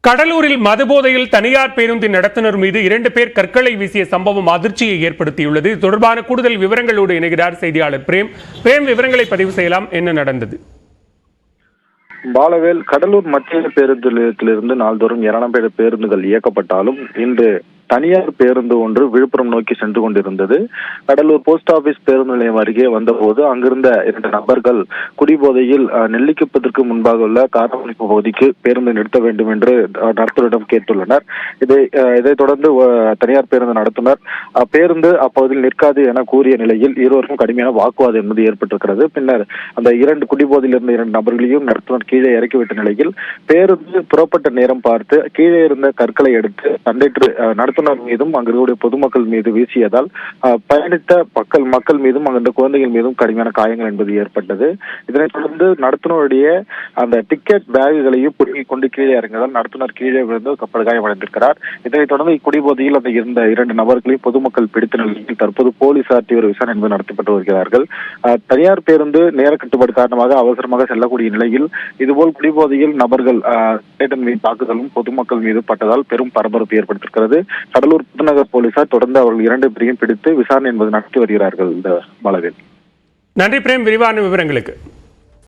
கடலூரில் மதுபோதையில் தனியார் பேருந்தின் நடத்துனர் மீது 2 பேர் கற்களை வீசிய சம்பவம் அதிர்ச்சியை ஏற்படுத்தியுள்ளது. இது தொடர்பான கூடுதல் விவரங்களோடு இணைகிறார் செய்தியாளர் பிரேம். விவரங்களை பதிவு செய்யலாம். என்ன நடந்தது? பாலவேல், கடலூர் மத்திய பேருந்து நிலையத்திலிருந்து நாள்தோறும் ஏராளமான பேருந்துகள் இயக்கப்பட்டாலும் இன்று தனியார் பேருந்து ஒன்று விழுப்புரம் நோக்கி சென்று கொண்டிருந்தது. கடலூர் போஸ்ட் ஆபீஸ் பேருந்து நிலையம் அருகே வந்தபோது அங்கிருந்த 2 நபர்கள் குடிபோதையில் நெல்லிக்குப்பதற்கு முன்பாக உள்ள காரமணிப்பு பகுதிக்கு பேருந்து நிறுத்த வேண்டும் என்று நடத்துனரிடம் கேட்டுள்ளனர். இதைத் தொடர்ந்து தனியார் பேருந்து நடத்துனர் பேருந்து அப்பகுதியில் நிற்காது என கூறிய நிலையில் இருவருக்கும் கடுமையான வாக்குவாதம் என்பது ஏற்பட்டிருக்கிறது. பின்னர் அந்த 2 குடிபோதையில் இருந்த 2 நபர்களையும் நடத்துனர் கீழே இறக்கிவிட்ட நிலையில் பேருந்து புறப்பட்ட நேரம் பார்த்து கீழே இருந்த கற்களை எடுத்து கண்டக்டர் நடத்துனர் மீதும் அங்கிருக்கக்கூடிய பொதுமக்கள் மீது வீசியதால் பயணித்த மக்கள் மீதும் அங்கிருந்த குழந்தைகள் மீதும் கடுமையான காயங்கள் என்பது ஏற்பட்டது. இதனைத் தொடர்ந்து நடத்துனருடைய அந்த டிக்கெட் பேகுகளையும் புடுங்கிக் கொண்டு கீழே இறங்கியதால் நடத்துனர் கீழே விழுந்து படுகாயமடைந்திருக்கிறார். இதனைத் தொடர்ந்து குடிபோதையில் அந்த இருந்த 2 நபர்களையும் பொதுமக்கள் பிடித்த நிலையில் தற்போது போலீசார் தீவிர விசாரணை என்பது நடத்தப்பட்டு வருகிறார்கள். தனியார் பேருந்து நேர கட்டுப்பாடு காரணமாக அவசரமாக செல்லக்கூடிய நிலையில் இதுபோல் குடிபோதையில் நபர்கள் தாக்குதலும் பொதுமக்கள் மீது பட்டதால் பெரும் பரபரப்பு ஏற்படுத்தியிருக்கிறது. கடலூர் புதுநகர் போலீசார் தொடர்ந்து அவர்கள் 2 பேரையும் பிடித்து விசாரணை என்பது நடத்தி வருகிறார்கள். இந்த பாலவேல். நன்றி பிரேம், விரிவான விவரங்களுக்கு.